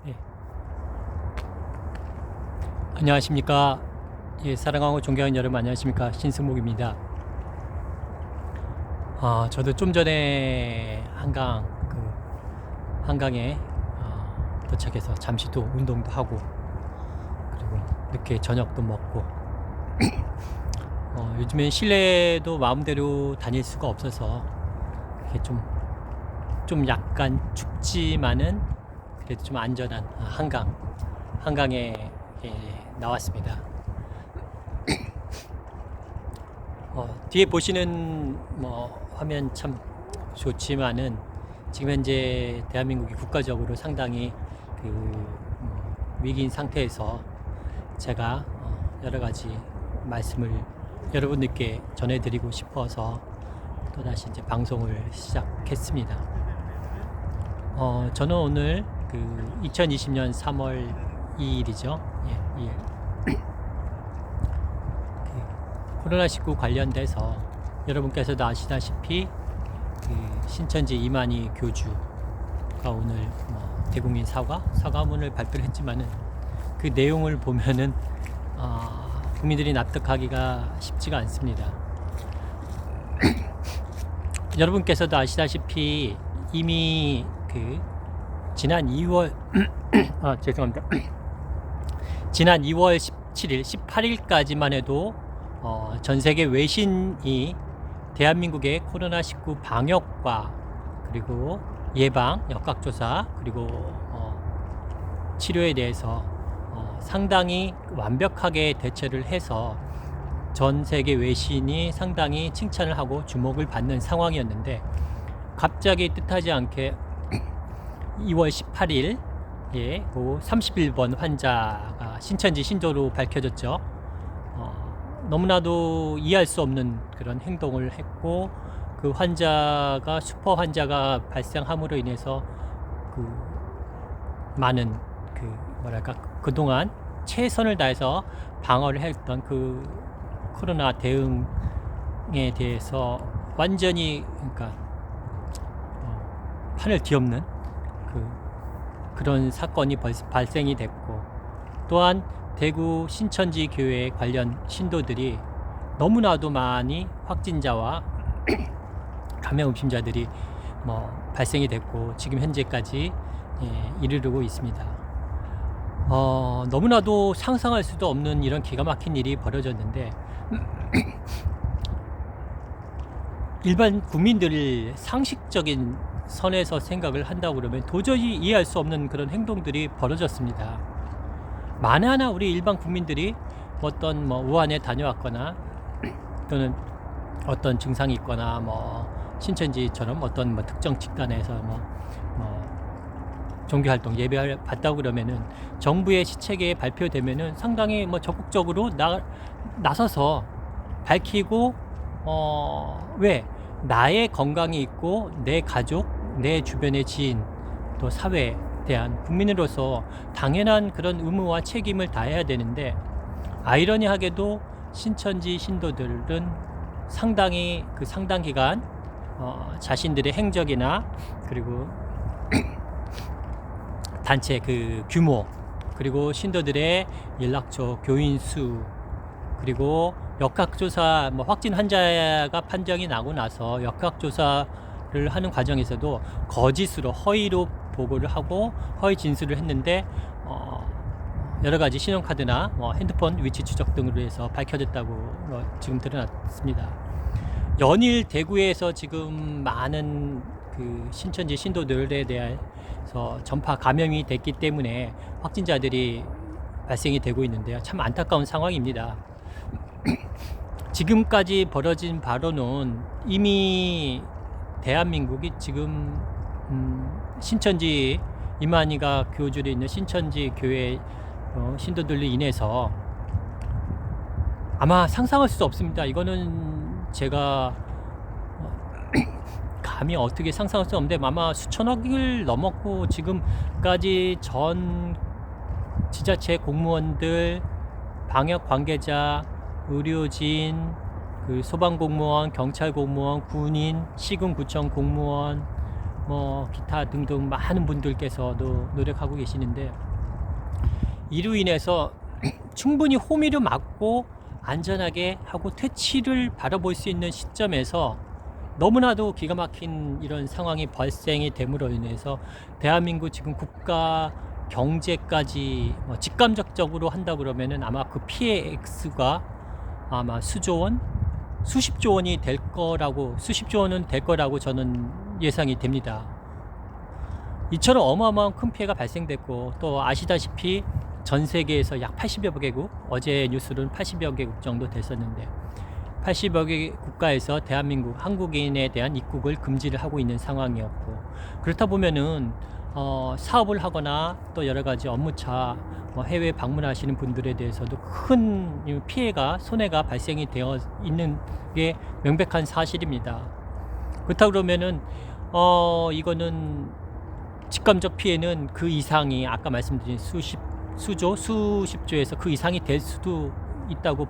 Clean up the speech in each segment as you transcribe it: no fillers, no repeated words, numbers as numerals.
예. 안녕하십니까. 예, 사랑하고 존경하는 여러분 안녕하십니까. 신승목입니다. 저도 좀 전에 한강에 도착해서 잠시 또 운동도 하고, 그리고 늦게 저녁도 먹고 요즘엔 실내도 마음대로 다닐 수가 없어서 이렇게 좀 약간 춥지만은 그래도 좀 안전한 한강에 나왔습니다. 뒤에 보시는 화면 참 좋지만은 지금 현재 대한민국이 국가적으로 상당히 위기인 상태에서 제가 여러 가지 말씀을 여러분들께 전해드리고 싶어서 또다시 이제 방송을 시작했습니다. 저는 오늘 2020년 3월 2일이죠. 예, 2일. 코로나19 관련돼서 여러분께서도 아시다시피 신천지 이만희 교주가 오늘 대국민 사과문을 발표를 했지만은 그 내용을 보면은 국민들이 납득하기가 쉽지가 않습니다. 여러분께서도 아시다시피 이미 지난 2월 죄송합니다. 지난 2월 17일, 18일까지만 해도 전 세계 외신이 대한민국의 코로나19 방역과 그리고 예방, 역학조사 그리고 치료에 대해서 상당히 완벽하게 대처를 해서 전 세계 외신이 상당히 칭찬을 하고 주목을 받는 상황이었는데, 갑자기 뜻하지 않게 2월 18일 예, 31번 환자가 신천지 신도로 밝혀졌죠. 너무나도 이해할 수 없는 그런 행동을 했고, 그 환자가 슈퍼 환자가 발생함으로 인해서 많은 그동안 최선을 다해서 방어를 했던 코로나 대응에 대해서 완전히 판을 뒤엎는 그런 사건이 발생이 됐고, 또한 대구 신천지 교회 관련 신도들이 너무나도 많이 확진자와 감염 의심자들이 발생이 됐고, 지금 현재까지 이르르고 있습니다. 너무나도 상상할 수도 없는 이런 기가 막힌 일이 벌어졌는데, 일반 국민들 상식적인 선에서 생각을 한다고 그러면 도저히 이해할 수 없는 그런 행동들이 벌어졌습니다. 만에 하나 우리 일반 국민들이 어떤 우한에 다녀왔거나 또는 어떤 증상이 있거나 신천지처럼 어떤 특정 집단에서 종교활동 예배를 받다고 그러면은 정부의 시책에 발표되면은 상당히 적극적으로 나서서 밝히고, 왜 나의 건강이 있고 내 가족, 내 주변의 지인, 또 사회에 대한 국민으로서 당연한 그런 의무와 책임을 다해야 되는데, 아이러니하게도 신천지 신도들은 상당히 상당 기간 자신들의 행적이나 그리고 단체 규모, 그리고 신도들의 연락처, 교인 수, 그리고 역학조사 확진 환자가 판정이 나고 나서 역학조사를 하는 과정에서도 거짓으로 허위로 보고를 하고 허위 진술을 했는데, 여러 가지 신용카드나 핸드폰 위치 추적 등으로 해서 밝혀졌다고 지금 드러났습니다. 연일 대구에서 지금 많은 신천지 신도들에 대해서 전파 감염이 됐기 때문에 확진자들이 발생이 되고 있는데요. 참 안타까운 상황입니다. 지금까지 벌어진 바로는 이미 대한민국이 지금 신천지 이만희가 교주로 있는 신천지 교회 신도들로 인해서 아마 상상할 수 없습니다. 이거는 제가 감히 어떻게 상상할 수 없는데, 아마 수천억을 넘었고, 지금까지 전 지자체 공무원들, 방역 관계자, 의료진, 소방공무원, 경찰공무원, 군인, 시군구청 공무원, 뭐 기타 등등 많은 분들께서도 노력하고 계시는데, 이로 인해서 충분히 호미를 막고 안전하게 하고 퇴치를 바라볼 수 있는 시점에서 너무나도 기가 막힌 이런 상황이 발생이 됨으로 인해서 대한민국 지금 국가 경제까지 직감적으로 한다 그러면은 아마 그 피해 액수가 아마 수조 원, 수십조 원이 될 거라고, 수십조 원은 될 거라고 저는 예상이 됩니다. 이처럼 어마어마한 큰 피해가 발생됐고, 또 아시다시피 전 세계에서 약 80여 개국, 어제 뉴스로는 80여 개국 정도 됐었는데 80여 개 국가에서 대한민국, 한국인에 대한 입국을 금지를 하고 있는 상황이었고, 그렇다 보면은 사업을 하거나 또 여러 가지 업무차 해외 방문하시는 분들에 대해서도 큰 피해가, 손해가 발생이 되어 있는 게 명백한 사실입니다. 그렇다 그러면은 이거는 직감적 피해는 그 이상이, 아까 말씀드린 수십조에서 그 이상이 될 수도 있다고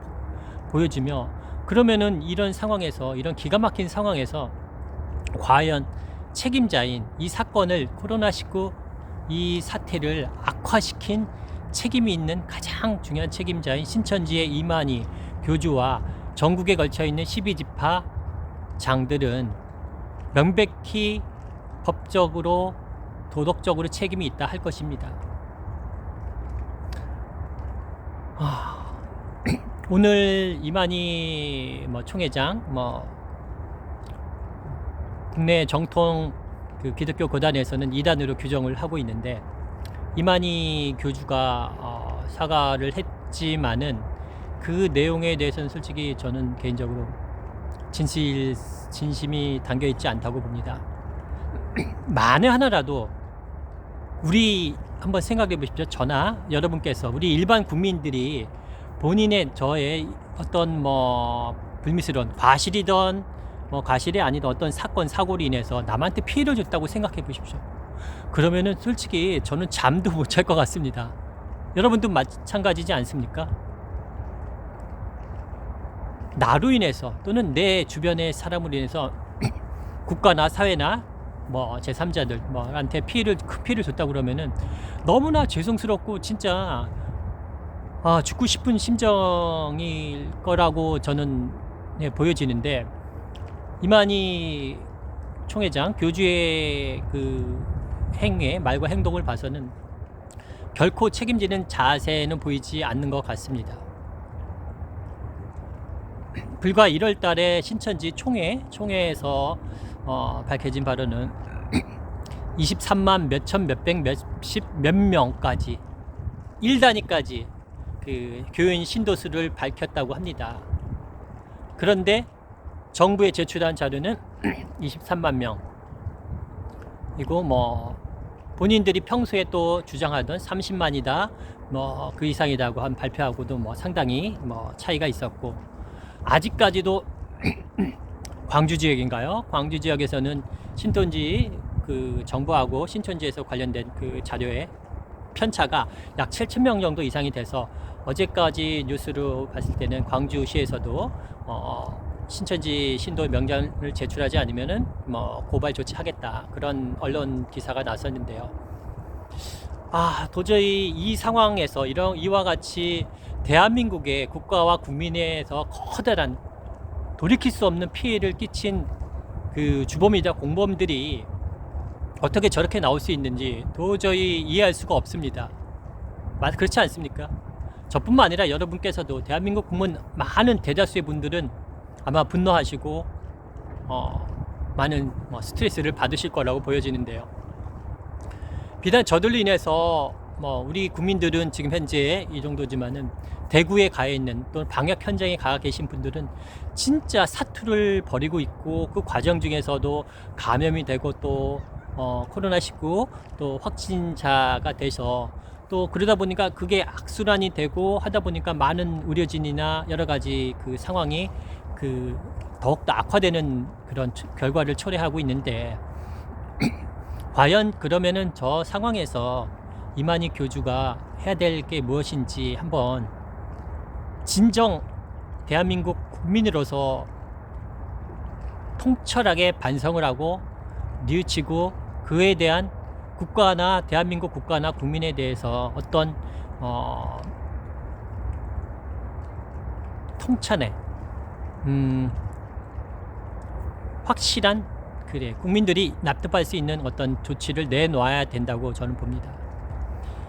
보여지며, 그러면은 이런 상황에서, 이런 기가 막힌 상황에서 과연 책임자인 이 사건을, 코로나19 이 사태를 악화시킨 책임이 있는 가장 중요한 책임자인 신천지의 이만희 교주와 전국에 걸쳐 있는 12지파 장들은 명백히 법적으로, 도덕적으로 책임이 있다 할 것입니다. 오늘 이만희 총회장, 국내 정통 그 기독교 교단에서는 이단으로 규정을 하고 있는데, 이만희 교주가 사과를 했지만은 그 내용에 대해서는 솔직히 저는 개인적으로 진심이 담겨 있지 않다고 봅니다. 만에 하나라도 우리 한번 생각해 보십시오. 저나 여러분께서, 우리 일반 국민들이 본인의 저의 어떤 불미스러운 과실이든 과실이 아니든 어떤 사건 사고로 인해서 남한테 피해를 줬다고 생각해 보십시오. 그러면은 솔직히 저는 잠도 못 잘 것 같습니다. 여러분도 마찬가지지 않습니까? 나로 인해서 또는 내 주변의 사람으로 인해서 국가나 사회나 제3자들한테 큰 피해를 줬다고 그러면은 너무나 죄송스럽고 진짜 죽고 싶은 심정일 거라고 저는 보여지는데, 이만희 총회장 교주의 그 행위, 말과 행동을 봐서는 결코 책임지는 자세는 보이지 않는 것 같습니다. 불과 1월 달에 신천지 총회에서 밝혀진 바로는 23만 몇천 몇백 몇십 몇 명까지 1단위까지 그 교인 신도수를 밝혔다고 합니다. 그런데 정부에 제출한 자료는 23만 명. 이고 본인들이 평소에 또 주장하던 30만이다, 그 이상이다고 한 발표하고도 상당히 차이가 있었고, 아직까지도 광주 지역인가요? 광주 지역에서는 신천지 그 정부하고 신천지에서 관련된 그 자료에 편차가 약 7,000명 정도 이상이 돼서, 어제까지 뉴스로 봤을 때는 광주시에서도 신천지 신도 명단을 제출하지 않으면은 고발 조치하겠다, 그런 언론 기사가 나섰는데요. 도저히 이 상황에서 이와 같이 대한민국의 국가와 국민에서 커다란 돌이킬 수 없는 피해를 끼친 그 주범이자 공범들이 어떻게 저렇게 나올 수 있는지 도저히 이해할 수가 없습니다. 그렇지 않습니까? 저뿐만 아니라 여러분께서도, 대한민국 국민 많은 대다수의 분들은 아마 분노하시고 많은 스트레스를 받으실 거라고 보여지는데요. 비단 저들로 인해서 우리 국민들은 지금 현재 이 정도지만은 대구에 가 있는, 또는 방역 현장에 가 계신 분들은 진짜 사투를 벌이고 있고, 그 과정 중에서도 감염이 되고 또 코로나19 또 확진자가 돼서, 또 그러다 보니까 그게 악순환이 되고 하다 보니까 많은 의료진이나 여러 가지 그 상황이 더욱더 악화되는 그런 결과를 초래하고 있는데, 과연 그러면은 저 상황에서 이만희 교주가 해야 될 게 무엇인지 한번 진정 대한민국 국민으로서 통철하게 반성을 하고 뉘우치고 그에 대한 국가나 대한민국 국가나 국민에 대해서 어떤 통찰에 확실한 국민들이 납득할 수 있는 어떤 조치를 내놔야 된다고 저는 봅니다.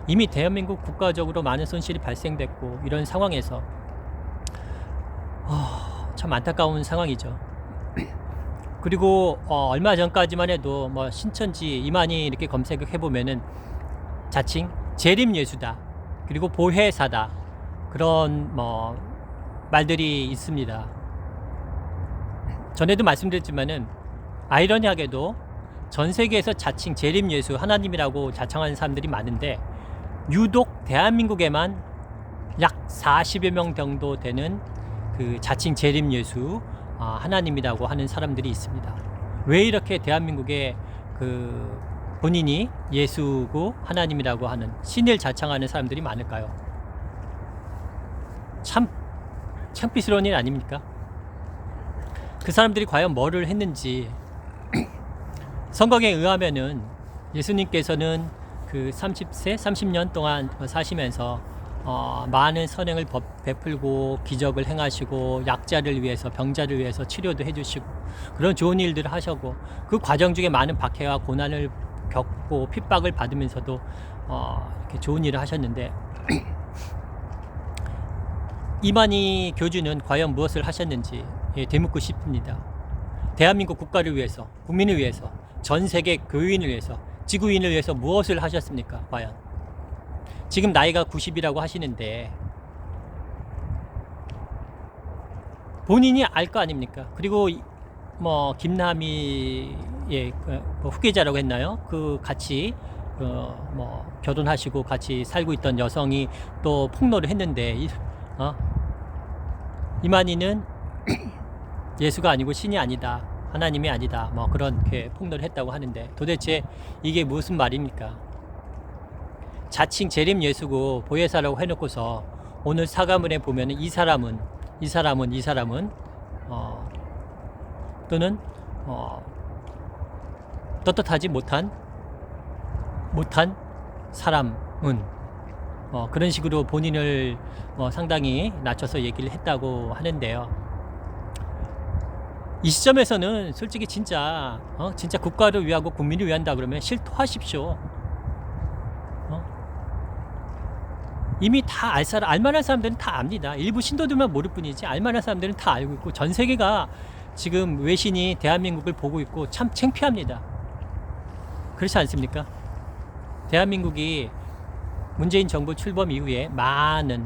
이미 대한민국 국가적으로 많은 손실이 발생됐고 이런 상황에서 참 안타까운 상황이죠. 그리고 얼마 전까지만 해도 뭐 신천지 이만희 이렇게 검색을 해보면은 자칭 재림예수다, 그리고 보혜사다, 그런 뭐 말들이 있습니다. 전에도 말씀드렸지만은 아이러니하게도 전 세계에서 자칭 재림예수 하나님이라고 자청하는 사람들이 많은데 유독 대한민국에만 약 40여 명 정도 되는 그 자칭 재림예수 하나님이라고 하는 사람들이 있습니다. 왜 이렇게 대한민국에 그 본인이 예수고 하나님이라고 하는 신을 자청하는 사람들이 많을까요? 참 창피스러운 일 아닙니까? 그 사람들이 과연 뭐를 했는지 성경에 의하면은 예수님께서는 그 30세, 30년 동안 사시면서 많은 선행을 베풀고 기적을 행하시고 약자를 위해서, 병자를 위해서 치료도 해주시고 그런 좋은 일들을 하셨고 그 과정 중에 많은 박해와 고난을 겪고 핍박을 받으면서도 이렇게 좋은 일을 하셨는데 이만희 교주는 과연 무엇을 하셨는지 되묻고 싶습니다. 대한민국 국가를 위해서, 국민을 위해서, 전 세계 교인을 위해서, 지구인을 위해서 무엇을 하셨습니까? 과연 지금 나이가 90이라고 하시는데 본인이 알 거 아닙니까? 그리고 뭐 김남희의 후계자라고 했나요? 그 같이 뭐 결혼하시고 같이 살고 있던 여성이 또 폭로를 했는데 이만희는 예수가 아니고 신이 아니다, 하나님이 아니다, 뭐 그렇게 폭로를 했다고 하는데 도대체 이게 무슨 말입니까? 자칭 재림 예수고 보혜사라고 해놓고서 오늘 사과문에 보면은 이 사람은 또는 떳떳하지 못한 사람은 그런 식으로 본인을 상당히 낮춰서 얘기를 했다고 하는데요. 이 시점에서는 솔직히 진짜 국가를 위하고 국민을 위한다 그러면 실토하십시오. 이미 다 알만한 사람들은 다 압니다. 일부 신도들만 모를 뿐이지 알만한 사람들은 다 알고 있고 전 세계가 지금 외신이 대한민국을 보고 있고 참 창피합니다. 그렇지 않습니까? 대한민국이 문재인 정부 출범 이후에 많은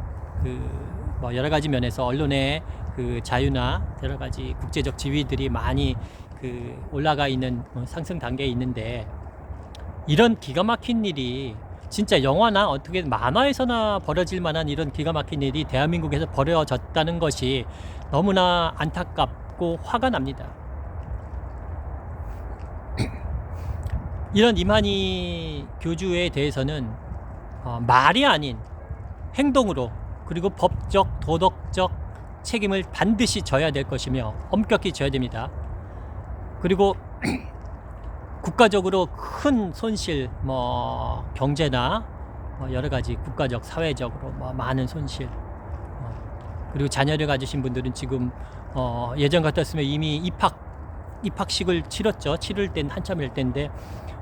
뭐 여러 가지 면에서 언론의 그 자유나 여러 가지 국제적 지위들이 많이 올라가 있는 상승 단계에 있는데 이런 기가 막힌 일이 진짜 영화나 어떻게 만화에서나 벌어질 만한 이런 기가 막힌 일이 대한민국에서 벌어졌다는 것이 너무나 안타깝고 화가 납니다. 이런 이만희 교주에 대해서는 말이 아닌 행동으로 그리고 법적, 도덕적 책임을 반드시 져야 될 것이며 엄격히 져야 됩니다. 그리고 국가적으로 큰 손실, 뭐 경제나 여러 가지 국가적, 사회적으로 많은 손실, 그리고 자녀를 가지신 분들은 지금 예전 같았으면 이미 입학식을 치를 땐 한참일 텐데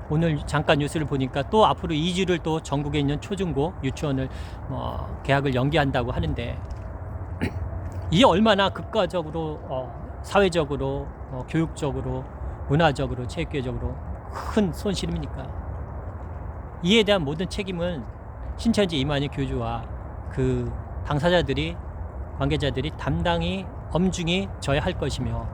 오늘 잠깐 뉴스를 보니까 또 앞으로 2주를 또 전국에 있는 초중고 유치원을 개학을 연기한다고 하는데 이게 얼마나 국가적으로, 사회적으로, 교육적으로, 문화적으로, 체육계적으로 큰 손실입니까? 이에 대한 모든 책임은 신천지 이만희 교주와 그 당사자들이, 관계자들이 담당이 엄중히 져야 할 것이며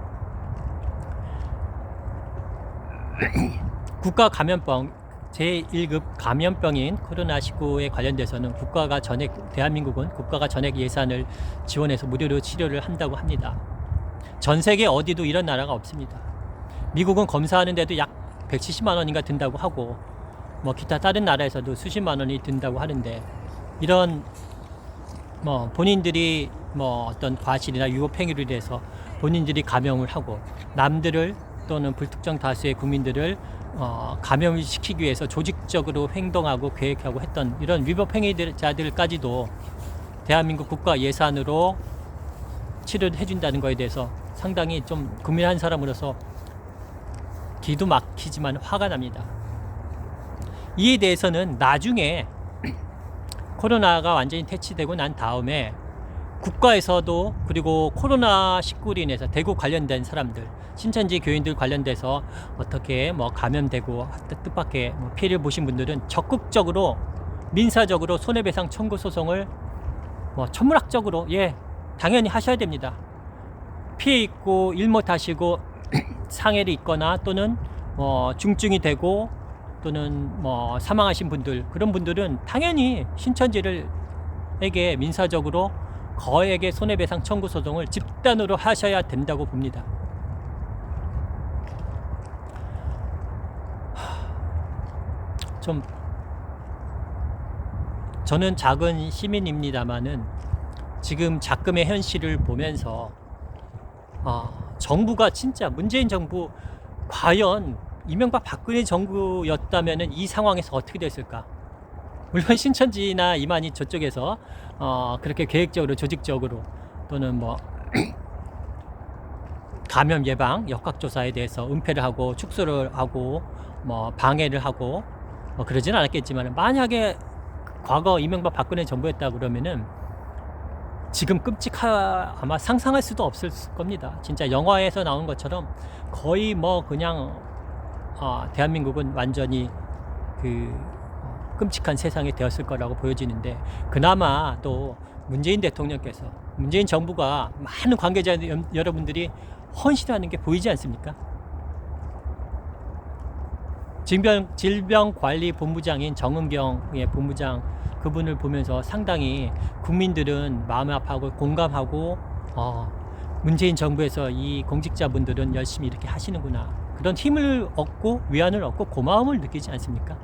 국가 감염병 제1급 감염병인 코로나19에 관련돼서는 대한민국은 국가가 전액 예산을 지원해서 무료로 치료를 한다고 합니다. 전 세계 어디도 이런 나라가 없습니다. 미국은 검사하는데도 약 170만 원인가 든다고 하고 뭐 기타 다른 나라에서도 수십만 원이 든다고 하는데 이런 본인들이 어떤 과실이나 유혹행위로 인해서 본인들이 감염을 하고 남들을 또는 불특정 다수의 국민들을 감염을 시키기 위해서 조직적으로 행동하고 계획하고 했던 이런 위법 행위자들까지도 대한민국 국가 예산으로 치료를 해준다는 거에 대해서 상당히 좀 국민한 사람으로서 기도 막히지만 화가 납니다. 이에 대해서는 나중에 코로나가 완전히 퇴치되고 난 다음에 국가에서도 그리고 코로나19로 인해서 대구 관련된 사람들, 신천지 교인들 관련돼서 어떻게 뭐 감염되고 뜻밖의 피해를 보신 분들은 적극적으로 민사적으로 손해배상 청구 소송을 천문학적으로 당연히 하셔야 됩니다. 피해 있고 일 못하시고 상해를 입거나 또는 중증이 되고 또는 사망하신 분들, 그런 분들은 당연히 신천지에게 민사적으로 거액의 손해배상 청구 소송을 집단으로 하셔야 된다고 봅니다. 좀 저는 작은 시민입니다만은 지금 작금의 현실을 보면서 정부가 진짜 문재인 정부 과연 이명박 박근혜 정부였다면 이 상황에서 어떻게 됐을까? 물론 신천지나 이만희 저쪽에서 그렇게 계획적으로 조직적으로 또는 감염 예방 역학조사에 대해서 은폐를 하고 축소를 하고 방해를 하고 그러진 않았겠지만, 만약에 과거 이명박 박근혜 정부였다 그러면은 지금 아마 상상할 수도 없을 겁니다. 진짜 영화에서 나온 것처럼 거의 그냥 대한민국은 완전히 끔찍한 세상이 되었을 거라고 보여지는데, 그나마 또 문재인 대통령께서, 문재인 정부가 많은 관계자 여러분들이 헌신하는 게 보이지 않습니까? 질병관리본부장인 정은경의 본부장, 그분을 보면서 상당히 국민들은 마음 아파하고 공감하고 문재인 정부에서 이 공직자분들은 열심히 이렇게 하시는구나, 그런 힘을 얻고 위안을 얻고 고마움을 느끼지 않습니까?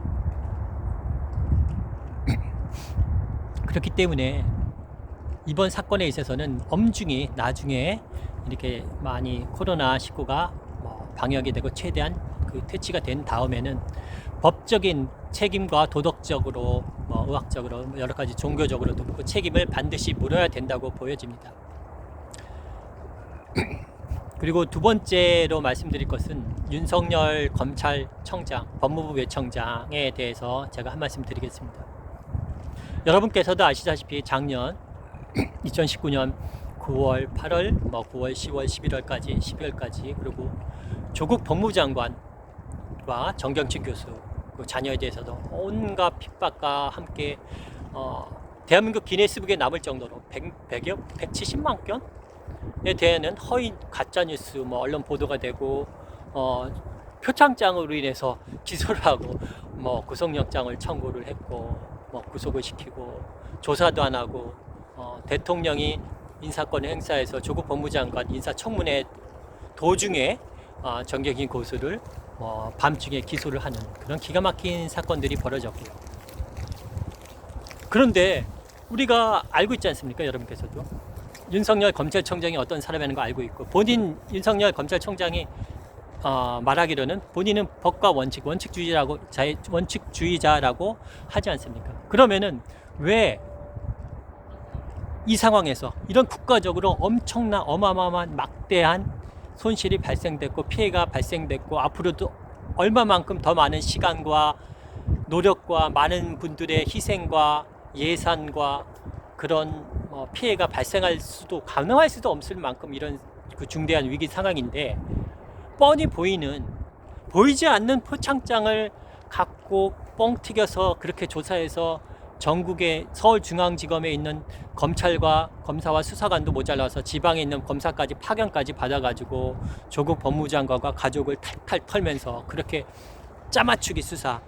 그렇기 때문에 이번 사건에 있어서는 엄중히 나중에 이렇게 많이 코로나19가 방역이 되고 최대한 퇴치가 된 다음에는 법적인 책임과 도덕적으로 의학적으로 여러 가지 종교적으로도 그 책임을 반드시 물어야 된다고 보여집니다. 그리고 두 번째로 말씀드릴 것은 윤석열 검찰청장, 법무부 외청장에 대해서 제가 한 말씀 드리겠습니다. 여러분께서도 아시다시피 작년 2019년 9월, 8월, 9월, 10월, 11월까지, 12월까지, 그리고 조국 법무장관과 정경심 교수 그 자녀에 대해서도 온갖 핍박과 함께 대한민국 기네스북에 남을 정도로 170만 건에 대한 허위 가짜뉴스 언론 보도가 되고 표창장으로 인해서 기소를 하고 구속영장을 청구를 했고 구속을 시키고 조사도 안 하고 대통령이 인사권 행사에서 조국 법무장관 인사청문회 도중에 정경심 교수를 밤중에 기소를 하는 그런 기가 막힌 사건들이 벌어졌고요. 그런데 우리가 알고 있지 않습니까? 여러분께서도 윤석열 검찰총장이 어떤 사람이라는 거 알고 있고, 본인 윤석열 검찰총장이 말하기로는 본인은 법과 원칙주의자라고 하지 않습니까? 그러면은 왜 이 상황에서 이런 국가적으로 어마어마한 막대한 손실이 발생됐고 피해가 발생됐고 앞으로도 얼마만큼 더 많은 시간과 노력과 많은 분들의 희생과 예산과 그런 피해가 가능할 수도 없을 만큼 이런 중대한 위기 상황인데, 뻔히 보이지 않는 표창장을 갖고 뻥 튀겨서 그렇게 조사해서 전국의 서울중앙지검에 있는 검찰과 검사와 수사관도 모자라서 지방에 있는 검사까지 파견까지 받아가지고 조국 법무장관과 가족을 탈탈 털면서 그렇게 짜맞추기 수사를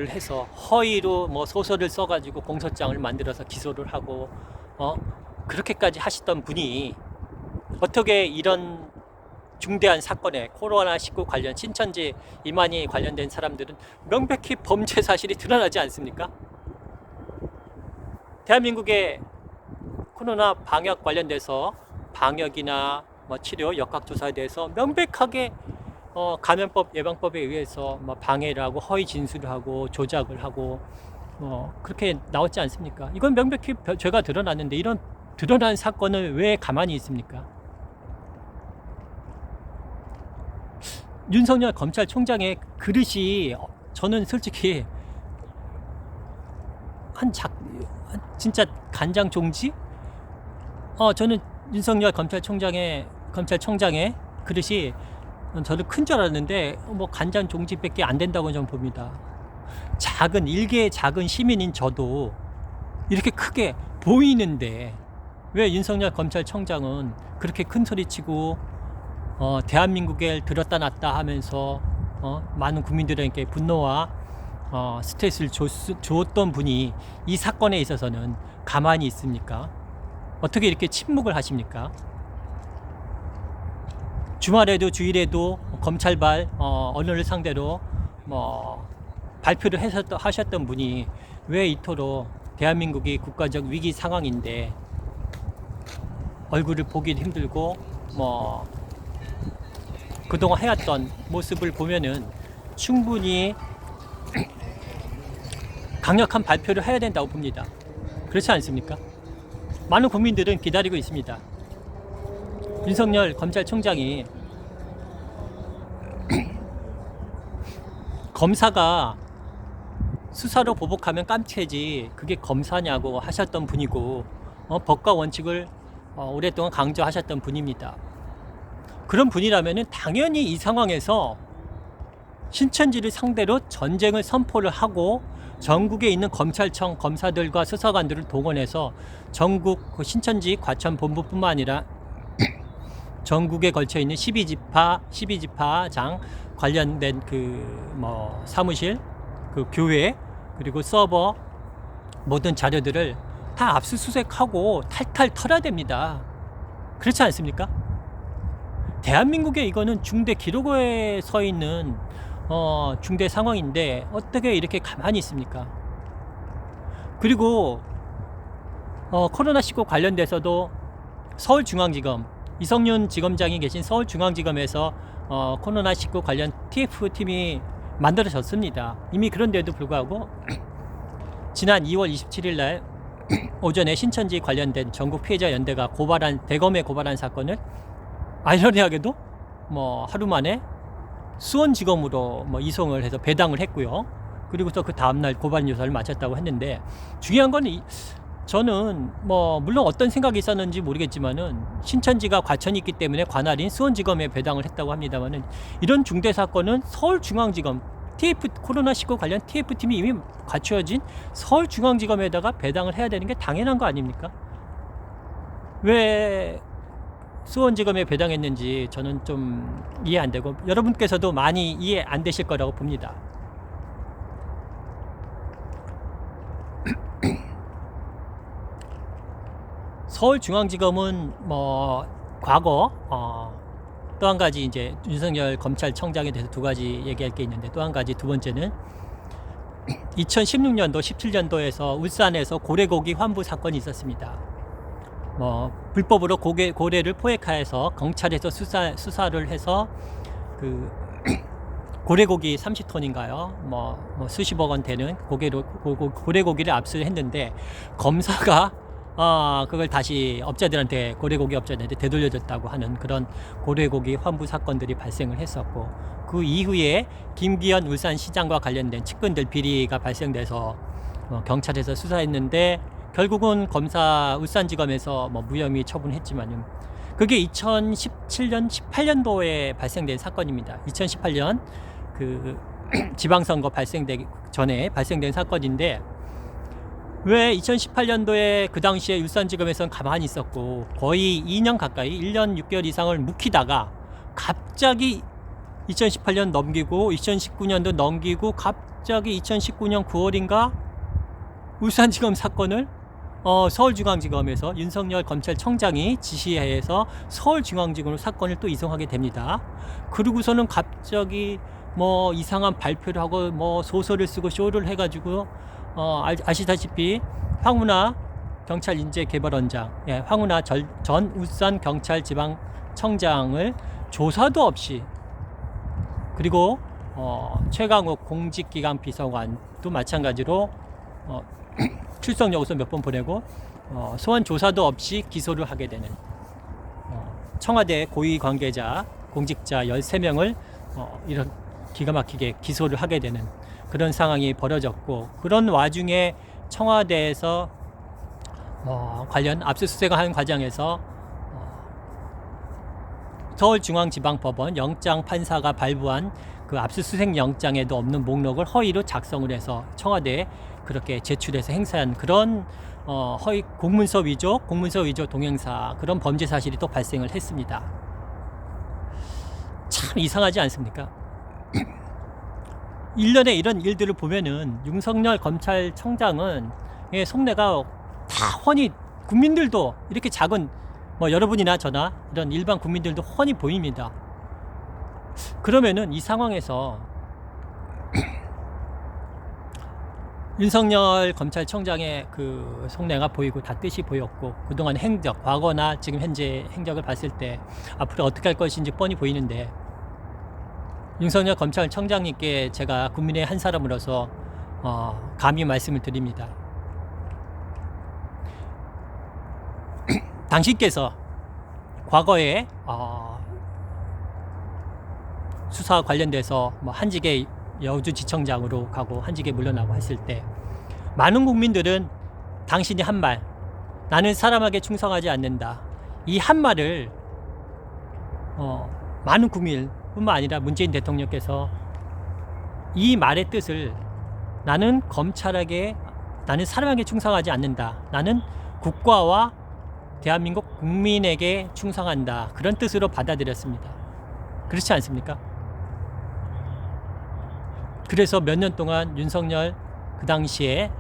해서 허위로 소설을 써가지고 공소장을 만들어서 기소를 하고 그렇게까지 하시던 분이 어떻게 이런 중대한 사건에 코로나19 관련 신천지 이만희 관련된 사람들은 명백히 범죄 사실이 드러나지 않습니까? 대한민국의 코로나 방역 관련돼서 방역이나 치료 역학조사에 대해서 명백하게 감염법 예방법에 의해서 뭐 방해를 하고 허위 진술을 하고 조작을 하고 그렇게 나왔지 않습니까? 이건 명백히 죄가 드러났는데 이런 드러난 사건을 왜 가만히 있습니까? 윤석열 검찰총장의 그릇이 저는 솔직히 진짜 간장 종지? 저는 윤석열 검찰총장의 그릇이 저는 큰 줄 알았는데 뭐 간장 종지밖에 안 된다고 저는 봅니다. 일개의 작은 시민인 저도 이렇게 크게 보이는데 왜 윤석열 검찰총장은 그렇게 큰 소리치고 대한민국에 들었다 놨다 하면서 많은 국민들에게 분노와 스트레스를 줬던 분이 이 사건에 있어서는 가만히 있습니까? 어떻게 이렇게 침묵을 하십니까? 주말에도 주일에도 검찰발 언론을 상대로 발표를 하셨던 분이 왜 이토록 대한민국이 국가적 위기 상황인데 얼굴을 보기도 힘들고 그동안 해왔던 모습을 보면은 충분히 강력한 발표를 해야 된다고 봅니다. 그렇지 않습니까? 많은 국민들은 기다리고 있습니다. 윤석열 검찰총장이 검사가 수사로 보복하면 깜찍해지 그게 검사냐고 하셨던 분이고 법과 원칙을 오랫동안 강조하셨던 분입니다. 그런 분이라면 당연히 이 상황에서 신천지를 상대로 전쟁을 선포를 하고 전국에 있는 검찰청 검사들과 수사관들을 동원해서 전국 신천지 과천본부뿐만 아니라 전국에 걸쳐 있는 12지파장 관련된 사무실, 교회, 그리고 서버 모든 자료들을 다 압수수색하고 탈탈 털어야 됩니다. 그렇지 않습니까? 대한민국에 이거는 중대 기록에 서 있는 중대 상황인데 어떻게 이렇게 가만히 있습니까? 그리고 코로나19 관련돼서도 서울중앙지검 이성윤 지검장이 계신 서울중앙지검에서 코로나19 관련 TF팀이 만들어졌습니다. 이미 그런데도 불구하고 지난 2월 27일 날 오전에 신천지 관련된 전국 피해자 연대가 대검에 고발한 사건을 아이러니하게도 하루 만에 수원지검으로 이송을 해서 배당을 했고요. 그리고서 그 다음날 고발 조사를 마쳤다고 했는데 중요한 건 저는 물론 어떤 생각이 있었는지 모르겠지만은 신천지가 과천이 있기 때문에 관할인 수원지검에 배당을 했다고 합니다만은 이런 중대 사건은 서울중앙지검 코로나19 관련 TF팀이 이미 갖추어진 서울중앙지검에다가 배당을 해야 되는 게 당연한 거 아닙니까? 왜 수원지검에 배당했는지 저는 좀 이해 안 되고 여러분께서도 많이 이해 안 되실 거라고 봅니다. 서울중앙지검은 과거 또 한 가지 이제 윤석열 검찰청장에 대해서 두 가지 얘기할 게 있는데 또 한 가지 두 번째는 2016년도 17년도에서 울산에서 고래고기 환부 사건이 있었습니다. 불법으로 고래를 포획하여서 경찰에서 수사를 해서 고래고기 30톤인가요? 수십억 원 되는 고래고기를 압수했는데 검사가 그걸 다시 고래고기 업자들한테 되돌려줬다고 하는 그런 고래고기 환부 사건들이 발생을 했었고 그 이후에 김기현 울산시장과 관련된 측근들 비리가 발생돼서 경찰에서 수사했는데 결국은 울산지검에서 무혐의 처분했지만은 그게 2017년, 18년도에 발생된 사건입니다. 2018년 지방선거 발생되기 전에 발생된 사건인데 왜 2018년도에 그 당시에 울산지검에서는 가만히 있었고 거의 2년 가까이 1년 6개월 이상을 묵히다가 갑자기 2018년 넘기고 2019년도 넘기고 갑자기 2019년 9월인가 울산지검 사건을 서울중앙지검에서 윤석열 검찰청장이 지시해서 서울중앙지검으로 사건을 또 이송하게 됩니다. 그러고서는 갑자기 이상한 발표를 하고 소설을 쓰고 쇼를 해가지고 아시다시피 황운하 경찰인재개발원장, 황운하 전 울산경찰지방청장을 조사도 없이 그리고 최강욱 공직기강 비서관도 마찬가지로 출석 요구서 몇 번 보내고 소환 조사도 없이 기소를 하게 되는 청와대 고위 관계자 공직자 13명을 이런 기가 막히게 기소를 하게 되는 그런 상황이 벌어졌고, 그런 와중에 청와대에서 관련 압수수색을 하는 과정에서 서울중앙지방법원 영장판사가 발부한 그 압수수색 영장에도 없는 목록을 허위로 작성을 해서 청와대에 그렇게 제출해서 행사한 그런 허위 공문서 위조 동행사, 그런 범죄 사실이 또 발생을 했습니다. 참 이상하지 않습니까? 1년에 이런 일들을 보면은 윤석열 검찰청장은 속내가 다 훤히, 국민들도 이렇게 작은 여러분이나 저나 이런 일반 국민들도 훤히 보입니다. 그러면은 이 상황에서 윤석열 검찰청장의 그 속내가 보이고 다 뜻이 보였고, 그동안 행적, 과거나 지금 현재 행적을 봤을 때 앞으로 어떻게 할 것인지 뻔히 보이는데, 윤석열 검찰청장님께 제가 국민의 한 사람으로서 감히 말씀을 드립니다. 당신께서 과거에 수사 관련돼서 한직의 여주지청장으로 가고 한직에 물러나고 했을 때 많은 국민들은 당신이 한 말, 나는 사람에게 충성하지 않는다, 이 한 말을 많은 국민뿐만 아니라 문재인 대통령께서 이 말의 뜻을 나는 나는 사람에게 충성하지 않는다, 나는 국가와 대한민국 국민에게 충성한다, 그런 뜻으로 받아들였습니다. 그렇지 않습니까? 그래서 몇 년 동안 윤석열, 그 당시에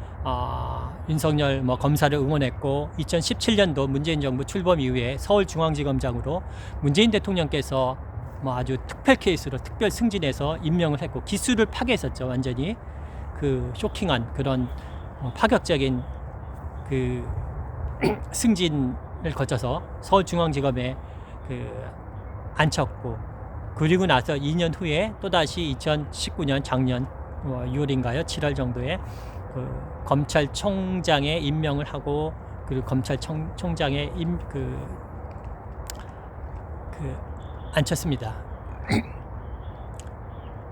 윤석열 검사를 응원했고, 2017년도 문재인 정부 출범 이후에 서울중앙지검장으로 문재인 대통령께서 아주 특별 케이스로 특별 승진해서 임명을 했고, 기수를 파괴했었죠. 완전히 그 쇼킹한 그런 파격적인 그 승진을 거쳐서 서울중앙지검에 앉혔고, 그리고 나서 2년 후에 또다시 2019년 작년 6월인가요? 7월 정도에 그 검찰총장에 임명을 하고, 그리고 검찰총장에 앉혔습니다.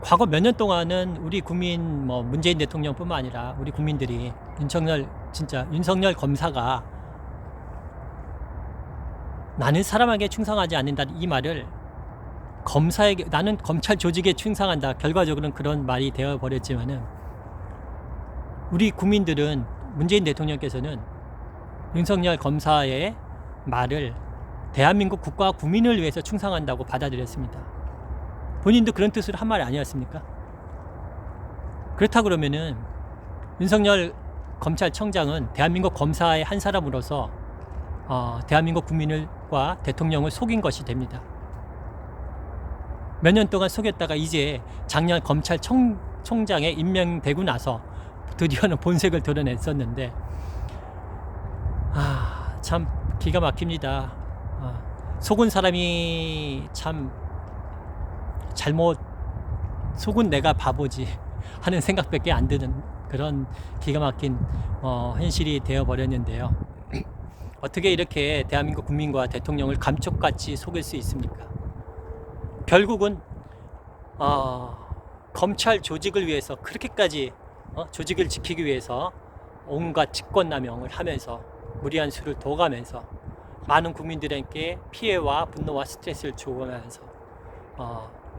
과거 몇 년 동안은 우리 국민, 문재인 대통령뿐만 아니라 우리 국민들이 윤석열 검사가 나는 사람에게 충성하지 않는다, 이 말을 검사에게, 나는 검찰 조직에 충성한다, 결과적으로는 그런 말이 되어버렸지만은, 우리 국민들은, 문재인 대통령께서는 윤석열 검사의 말을 대한민국 국가와 국민을 위해서 충성한다고 받아들였습니다. 본인도 그런 뜻으로 한 말이 아니었습니까? 그렇다 그러면은 윤석열 검찰청장은 대한민국 검사의 한 사람으로서 대한민국 국민과 대통령을 속인 것이 됩니다. 몇 년 동안 속였다가 이제 작년 검찰총장에 임명되고 나서 드디어는 본색을 드러냈었는데, 참 기가 막힙니다. 속은 사람이 참 속은 내가 바보지 하는 생각밖에 안 드는 그런 기가 막힌 현실이 되어버렸는데요. 어떻게 이렇게 대한민국 국민과 대통령을 감쪽같이 속일 수 있습니까? 결국은 검찰 조직을 위해서 그렇게까지 조직을 지키기 위해서 온갖 직권남용을 하면서 무리한 수를 둬가면서 많은 국민들에게 피해와 분노와 스트레스를 주고면서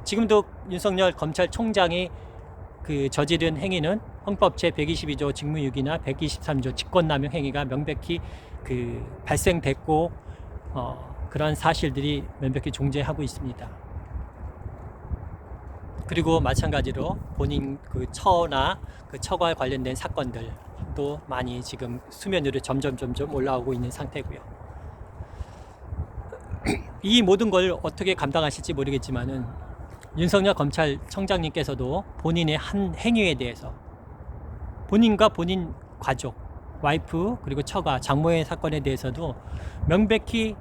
지금도 윤석열 검찰총장이 저지른 행위는 헌법 제122조 직무유기나 123조 직권남용 행위가 명백히 발생됐고 그러한 사실들이 명백히 존재하고 있습니다. 그리고 마찬가지로 본인 처나 처가 관련된 사건들도 많이 지금 수면 위로 점점 올라오고 있는 상태고요. 이 모든 걸 어떻게 감당하실지 모르겠지만은 윤석열 검찰청장님께서도 본인의 한 행위에 대해서 본인과 본인 가족, 와이프 그리고 처가, 장모의 사건에 대해서도 명백히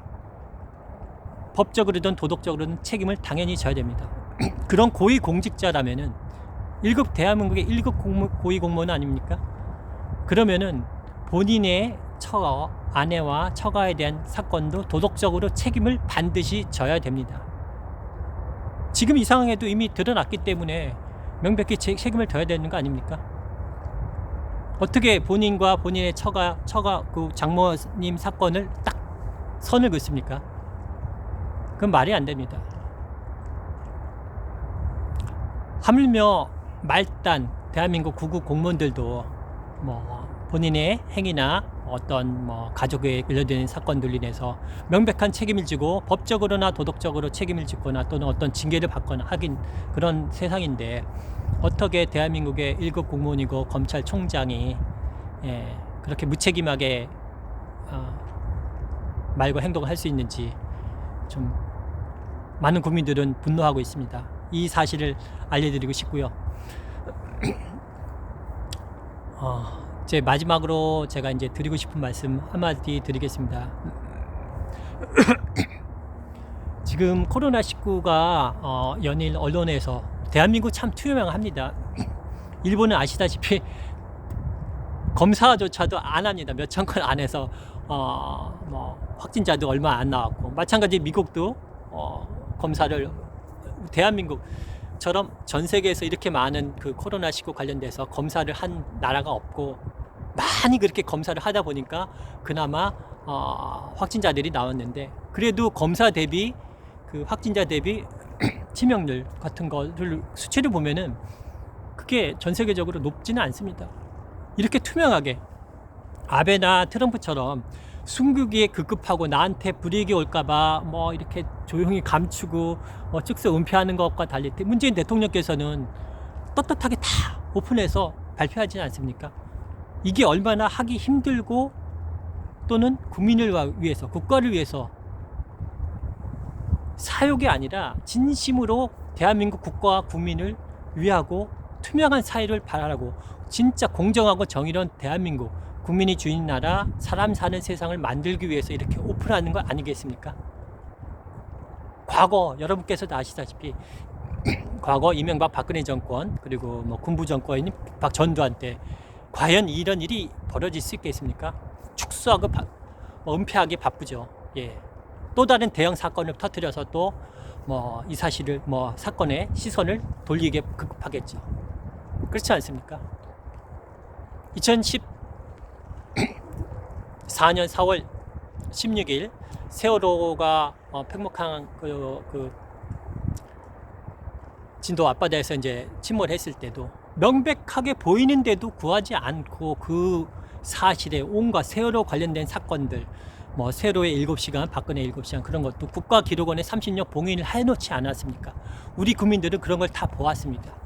법적으로든 도덕적으로든 책임을 당연히 져야 됩니다. 그런 고위 공직자라면은 1급 대한민국의 1급 고위 공무원 아닙니까? 그러면은 본인의 처가, 아내와 처가에 대한 사건도 도덕적으로 책임을 반드시 져야 됩니다. 지금 이 상황에도 이미 드러났기 때문에 명백히 책임을 져야 되는 거 아닙니까? 어떻게 본인과 본인의 처가 그 장모님 사건을 딱 선을 긋습니까? 그건 말이 안 됩니다. 하물며 말단 대한민국 구급 공무원들도 뭐 본인의 행위나 어떤 뭐 가족에 관련된 사건들로 인해서 명백한 책임을 지고 법적으로나 도덕적으로 책임을 짓거나 또는 어떤 징계를 받거나 하긴 그런 세상인데, 어떻게 대한민국의 1급 공무원이고 검찰총장이 그렇게 무책임하게 말과 행동을 할 수 있는지 좀 많은 국민들은 분노하고 있습니다. 이 사실을 알려드리고 싶고요. 제 마지막으로 제가 이제 드리고 싶은 말씀 한마디 드리겠습니다. 지금 코로나19가 연일 언론에서 대한민국 참 투명합니다. 일본은 아시다시피 검사조차도 안 합니다. 몇천 건 안 해서 뭐 확진자도 얼마 안 나왔고, 마찬가지 미국도 검사를 대한민국처럼 전 세계에서 이렇게 많은 그 코로나19 관련돼서 검사를 한 나라가 없고, 많이 그렇게 검사를 하다 보니까 그나마 확진자들이 나왔는데, 그래도 검사 대비 그 확진자 대비 치명률 같은 거를 수치를 보면은 그게 전 세계적으로 높지는 않습니다. 이렇게 투명하게 아베나 트럼프처럼 숨기기에 급급하고 나한테 불이익이 올까봐 뭐 이렇게 조용히 감추고 즉석 은폐하는 것과 달리 문재인 대통령께서는 떳떳하게 다 오픈해서 발표하지 않습니까? 이게 얼마나 하기 힘들고 또는 국민을 위해서, 국가를 위해서 사욕이 아니라 진심으로 대한민국 국가와 국민을 위하고 투명한 사회를 바라고 진짜 공정하고 정의로운 대한민국, 국민이 주인 나라, 사람 사는 세상을 만들기 위해서 이렇게 오픈하는 거 아니겠습니까? 과거 여러분께서도 아시다시피 과거 이명박 박근혜 정권 그리고 뭐 군부 정권인 박전두환 때 과연 이런 일이 벌어질 수 있겠습니까? 축소하고 은폐하기 바쁘죠. 예. 또 다른 대형 사건을 터뜨려서 또 뭐 이 사실을 뭐 사건의 시선을 돌리게 급급하겠죠. 그렇지 않습니까? 2014년 4월 16일 세월호가 팽목항 그 진도 앞바다에서 이제 침몰했을 때도 명백하게 보이는데도 구하지 않고 그 사실에 온갖 세월호 관련된 사건들, 뭐 세월호의 7시간, 박근혜 7시간 그런 것도 국가기록원에 30년 봉인을 해놓지 않았습니까? 우리 국민들은 그런 걸 다 보았습니다.